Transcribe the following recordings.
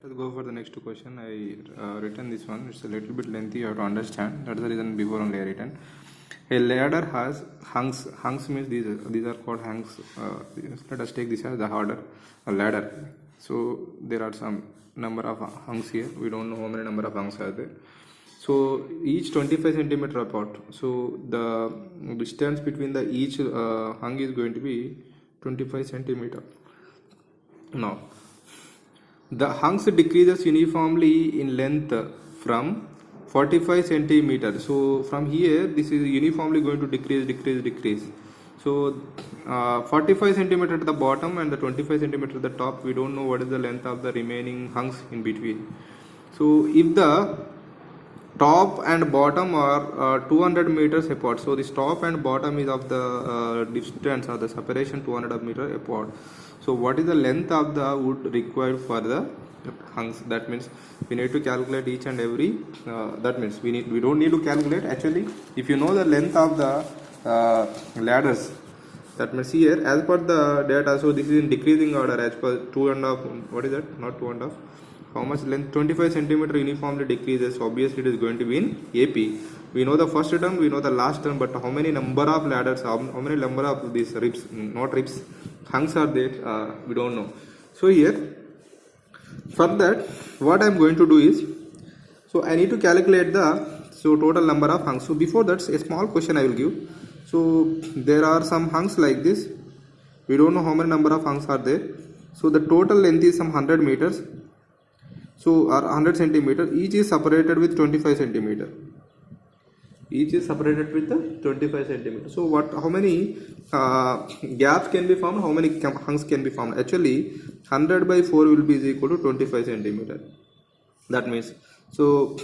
Let's go for the next question. I written this one. It's a little bit lengthy. You have to understand. That's the reason before only I written. A ladder has hunks. Hunks means these are called hunks. Let us take this as the order. A ladder. So there are some number of hunks here. We don't know how many number of hunks are there. So each 25 centimeter apart. So the distance between the each hung is going to be 25 centimeter. Now the hunks decreases uniformly in length from 45 centimeters. So from here, this is uniformly going to decrease. So 45 centimeter at the bottom and the 25 centimeter at the top. We don't know what is the length of the remaining hunks in between. So if the top and bottom are 200 meters apart, so this top and bottom is of the distance or the separation 200 meters apart. So what is the length of the wood required for the hunks? That means we need to calculate each and every. That means we don't need to calculate actually. If you know the length of the ladders, that means here as per the data. So this is in decreasing order as per 2.5. What is that? Not 2.5. How much length? 25 centimeter uniformly decreases. So obviously it is going to be in AP. We know the first term, we know the last term, but how many number of ladders, how many number of these ribs, not ribs, hunks are there, we don't know. So here, for that, what I am going to do is, so I need to calculate the total number of hunks. So before that, a small question I will give. So there are some hunks like this. We don't know how many number of hunks are there. So the total length is some 100 meters. So or 100 centimeter. Each is separated with 25 centimeter. Each is separated with the 25 centimeter. So how many gaps can be formed? How many hunks can be formed? Actually, 100 by 4 will be equal to 25 centimeter. That means, so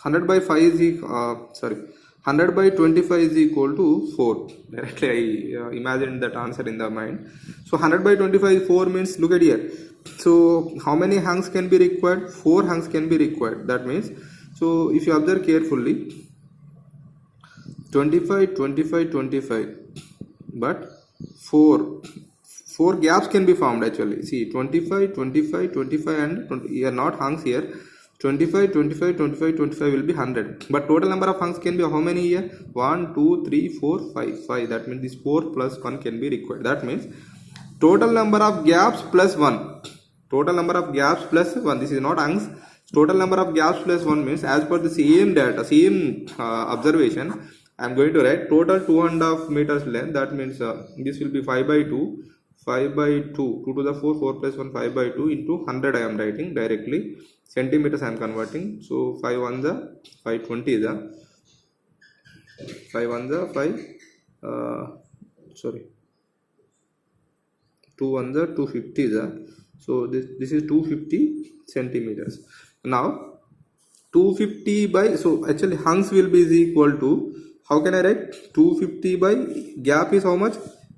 100 by 5 is 100 by 25 is equal to 4. Directly I imagined that answer in the mind. So 100 by 25 4 means, look at here. So how many hunks can be required? 4 hunks can be required. That means, so if you observe carefully, 25, 25, 25, but 4 gaps can be formed actually. See, 25, 25, 25 and 20, here not hunks here. 25, 25, 25, 25 will be 100. But total number of hunks can be how many here? 1, 2, 3, 4, 5. 5. That means this 4 plus 1 can be required. That means total number of gaps plus 1. Total number of gaps plus 1. This is not hunks. Total number of gaps plus 1 means as per the same data, same observation, I am going to write total 2.5 meters length. That means this will be 5 by 2. 5 by 2, 2 to the 4, 4 plus 1, 5 by 2 into 100 I am writing directly. Centimeters I am converting. So 5 1 the 520 is the 5 1 the 2 1 the 250 is the. So this is 250 centimeters. Now 250 by, so actually hunks will be equal to, how can I write? 250 by gap is how much?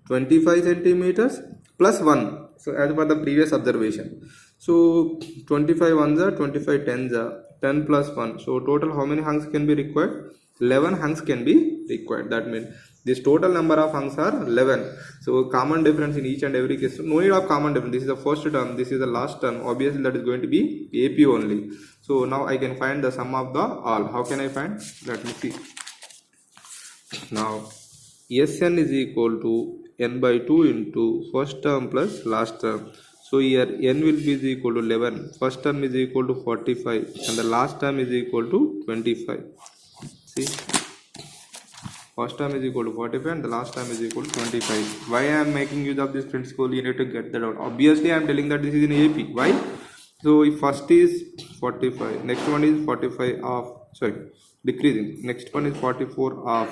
25 centimeters plus 1. So as per the previous observation. So 25 ones are 25 tens are 10 plus 1. So total how many hunks can be required? 11 hunks can be required. That means this total number of hunks are 11. So common difference in each and every case. So no need of common difference. This is the first term. This is the last term. Obviously that is going to be AP only. So now I can find the sum of the all. How can I find? Let me see. Now Sn is equal to n by 2 into first term plus last term. So here n will be equal to 11. First term is equal to 45 and the last term is equal to 25. See, first term is equal to 45 and the last term is equal to 25. Why I am making use of this principle? You need to get that out. Obviously I am telling that this is in AP. Why? So if first is 45, next one is 45 of, decreasing. Next one is 44 of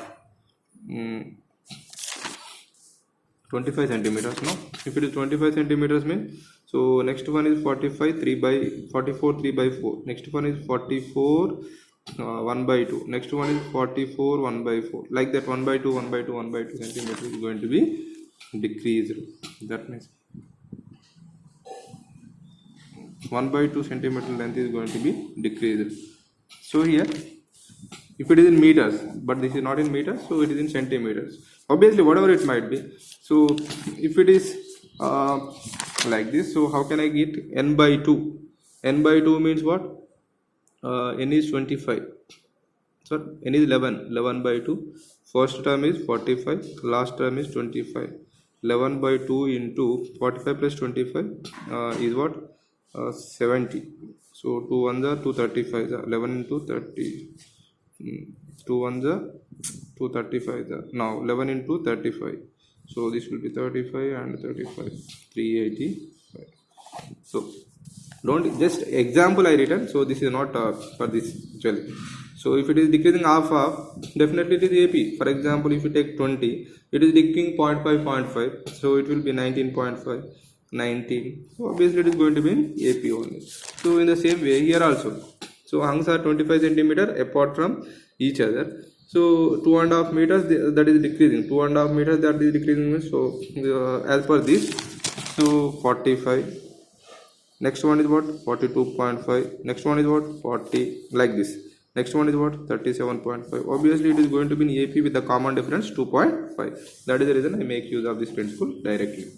25 centimeters. No, if it is 25 centimeters means, so next one is 45 3 by 44 3 by 4. Next one is 44 1 by 2. Next one is 44 1 by 4. Like that 1 by 2 1 by 2 1 by 2 centimeters is going to be decreased. That means 1 by 2 centimeter length is going to be decreased. So here, if it is in meters, but this is not in meters, so it is in centimeters. Obviously whatever it might be. So if it is like this. So how can I get n by 2? N by 2 means what? N is 25. So n is 11. 11 by 2. First term is 45. Last term is 25. 11 by 2 into 45 plus 25 is what? 70. So 2 ones are 235. 11 into 30. 2 ones are 235. Now 11 into 35. So this will be 35 and 35. 385. So don't just example I written. So this is not for this actually. So if it is decreasing half, definitely it is AP. For example, if you take 20, it is decreasing 0.5, 0.5. So it will be 19.5, 19. So obviously it is going to be in AP only. So in the same way here also. So hunks are 25 centimeter apart from each other. So 2.5 meters that is decreasing. 2.5 meters that is decreasing. So as per this, so 45. Next one is what? 42.5. Next one is what? 40. Like this. Next one is what? 37.5. Obviously, it is going to be in AP with the common difference 2.5. That is the reason I make use of this principle directly.